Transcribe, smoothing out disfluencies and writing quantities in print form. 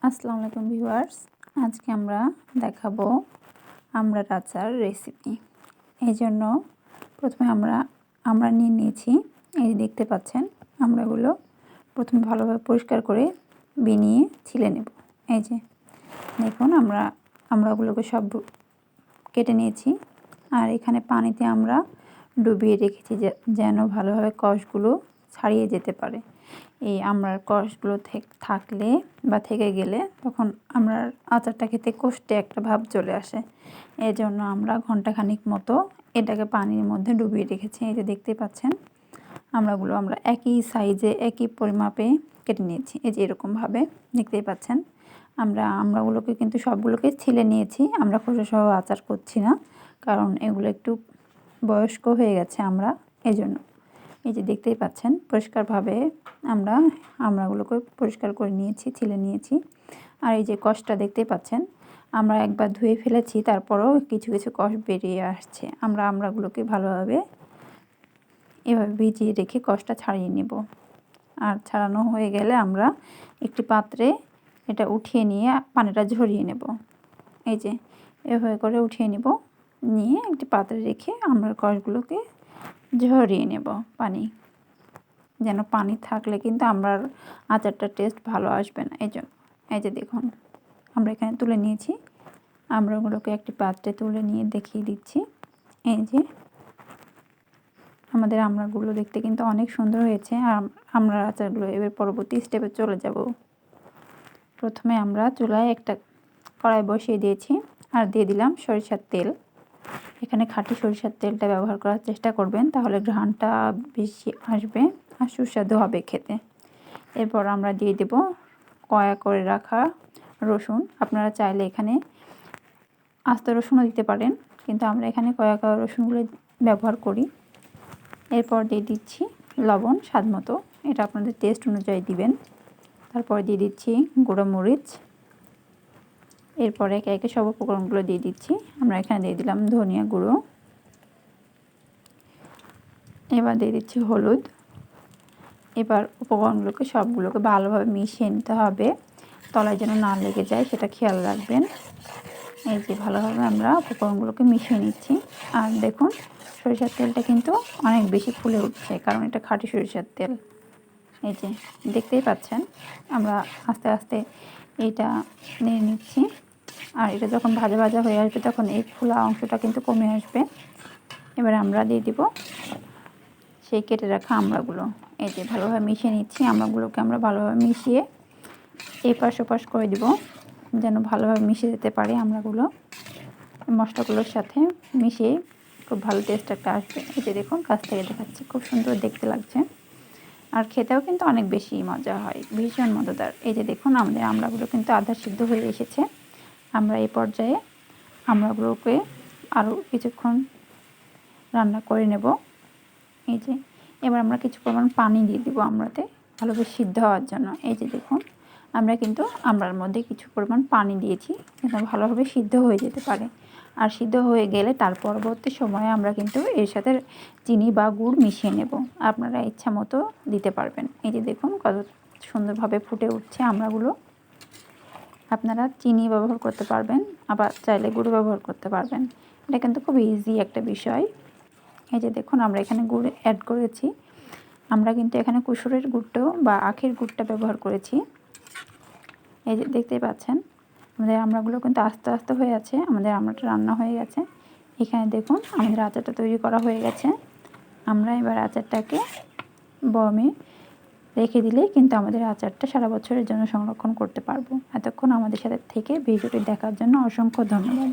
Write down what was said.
আসসালামু আলাইকুম ভিউয়ার্স, আজকে আমরা দেখাবো আমড়ার আচার রেসিপি। এই জন্য প্রথমে আমরা নিয়ে নিয়েছি। এই দেখতে পাচ্ছেন, আমড়াগুলো প্রথমে ভালোভাবে পরিষ্কার করে বিনিয়ে ছিলে নেব। এই যে দেখুন, আমড়াগুলোকে সব কেটে নিয়েছি। আর এখানে পানিতে আমরা ডুবিয়ে রেখেছি যেন ভালোভাবে কষগুলো ছাড়িয়ে যেতে পারে। এই আমড়ার কষগুলো থাকলে বা থেকে গেলে তখন আমড়ার আচারটা খেতে কষ্টে একটা ভাব চলে আসে। এই জন্য আমরা ঘন্টাখানিক মতো এটাকে পানির মধ্যে ডুবিয়ে রেখেছি। এই যে দেখতে পাচ্ছেন, আমড়াগুলো আমরা একই সাইজে একই পরিমাপে কেটে নিয়েছি। এই যে এরকমভাবে দেখতেই পাচ্ছেন। আমড়াগুলোকে কিন্তু সবগুলোকে ছিলে নিয়েছি। আমরা খোসাসহ আচার করছি না, কারণ এগুলো একটু বয়স্ক হয়ে গেছে এই জন্য। এই যে দেখতেই পাচ্ছেন, পরিষ্কারভাবে আমড়াগুলোকে পরিষ্কার করে নিয়েছি, ছিলে নিয়েছি। আর এই যে কষটা দেখতেই পাচ্ছেন, আমরা একবার ধুয়ে ফেলেছি, তারপরেও কিছু কিছু কষ বেরিয়ে আসছে। আমড়াগুলোকে ভালোভাবে এভাবে ভিজিয়ে রেখে কষটা ছাড়িয়ে নেব। আর ছাড়ানো হয়ে গেলে আমরা একটি পাত্রে এটা উঠিয়ে নিয়ে পানিটা ঝরিয়ে নেব। এই যে এভাবে করে উঠিয়ে নিয়ে একটি পাত্রে রেখে আমড়ার কষগুলোকে ঝরিয়ে নেব পানি। যেন পানি থাকলে কিন্তু আমড়ার আচারটার টেস্ট ভালো আসবে না। এই জন্য এই যে দেখুন, আমরা এখানে তুলে নিয়েছি। আমড়াগুলোকে একটি পাত্রে তুলে নিয়ে দেখিয়ে দিচ্ছি। এই যে আমাদের আমড়াগুলো দেখতে কিন্তু অনেক সুন্দর হয়েছে। আর আমড়ার আচারগুলো এবার পরবর্তী স্টেপে চলে যাব। প্রথমে আমরা চুলায় একটা কড়াই বসিয়ে দিয়েছি আর দিয়ে দিলাম সরিষার তেল। এখানে খাঁটি সরিষার তেলটা ব্যবহার করার চেষ্টা করবেন, তাহলে ঘ্রাণটা বেশি আসবে আর সুস্বাদু হবে খেতে। এরপর আমরা দিয়ে দেব কয়া করে রাখা রসুন। আপনারা চাইলে এখানে আস্ত রসুনও দিতে পারেন, কিন্তু আমরা এখানে কয়া রসুনগুলো ব্যবহার করি। এরপর দিয়ে দিচ্ছি লবণ স্বাদ মতো, এটা আপনাদের টেস্ট অনুযায়ী দিবেন। তারপর দিয়ে দিচ্ছি গুঁড়ো মরিচ। এরপর একে একে সব উপকরণগুলো দিয়ে দিচ্ছি। আমরা এখানে দিয়ে দিলাম ধনিয়া গুঁড়ো। এবার দিয়ে দিচ্ছি হলুদ। এবার উপকরণগুলোকে সবগুলোকে ভালোভাবে মিশিয়ে নিতে হবে, তলায় যেন না লেগে যায় সেটা খেয়াল রাখবেন। এই যে ভালোভাবে আমরা উপকরণগুলোকে মিশিয়ে নিচ্ছি। আর দেখুন, সরিষার তেলটা কিন্তু অনেক বেশি ফুলে উঠছে, কারণ এটা খাঁটি সরিষার তেল। এই যে দেখতেই পাচ্ছেন, আমরা আস্তে আস্তে এইটা নিয়ে নিচ্ছি। আর এটা যখন ভাজা ভাজা হয়ে আসবে তখন এই ফোলা অংশটা কিন্তু কমে আসবে। এবার আমরা দিয়ে দিব সেই কেটে রাখা আমড়াগুলো। এই যে ভালোভাবে মিশিয়ে নিচ্ছি। আমড়াগুলোকে আমরা ভালোভাবে মিশিয়ে এপাশ ওপাশ করে দিব, যেন ভালোভাবে মিশে যেতে পারে আমড়াগুলো মশলাগুলোর সাথে মিশিয়ে খুব ভালো টেস্ট একটা আসবে। এই যে দেখুন, কাছ থেকে দেখাচ্ছি, খুব সুন্দর দেখতে লাগছে। আর খেতেও কিন্তু অনেক বেশি মজা হয়, ভীষণ মজাদার। এই যে দেখুন, আমাদের আমড়াগুলো কিন্তু আধা সিদ্ধ হয়ে এসেছে। আমরা এই পর্যায়ে আমড়াগুলোকে আরও কিছুক্ষণ রান্না করে নেব। এই যে এবার আমরা কিছু পরিমাণ পানি দিয়ে দিব আমড়াতে ভালোভাবে সিদ্ধ হওয়ার জন্য। এই যে দেখুন, আমরা কিন্তু আমড়ার মধ্যে কিছু পরিমাণ পানি দিয়েছি, যেন ভালোভাবে সিদ্ধ হয়ে যেতে পারে। আর সিদ্ধ হয়ে গেলে তার পরবর্তী সময়ে আমরা কিন্তু এর সাথে চিনি বা গুড় মিশিয়ে নেব। আপনারা ইচ্ছা মতো দিতে পারবেন। এই যে দেখুন, কত সুন্দরভাবে ফুটে উঠছে আমড়াগুলো। আপনারা চিনি ব্যবহার করতে পারবেন, আবার চাইলে গুড় ব্যবহার করতে পারবেন। এটা কিন্তু খুব ইজি একটা বিষয়। এই যে দেখুন, আমরা এখানে গুড় অ্যাড করেছি। আমরা কিন্তু এখানে কুসুরের গুড়টাও বা আখের গুড়টা ব্যবহার করেছি। এই যে দেখতেই পাচ্ছেন, আমাদের আমড়াগুলো কিন্তু আস্তে আস্তে হয়ে আছে। আমাদের আমড়াটা রান্না হয়ে গেছে। এখানে দেখুন, আমাদের আচারটা তৈরি করা হয়ে গেছে। আমরা এবার আচারটাকে বয়মে রেখে দিলেই কিন্তু আমাদের আচারটা সারা বছরের জন্য সংরক্ষণ করতে পারবো। এতক্ষণ আমাদের সাথে থেকে ভিডিওটি দেখার জন্য অসংখ্য ধন্যবাদ।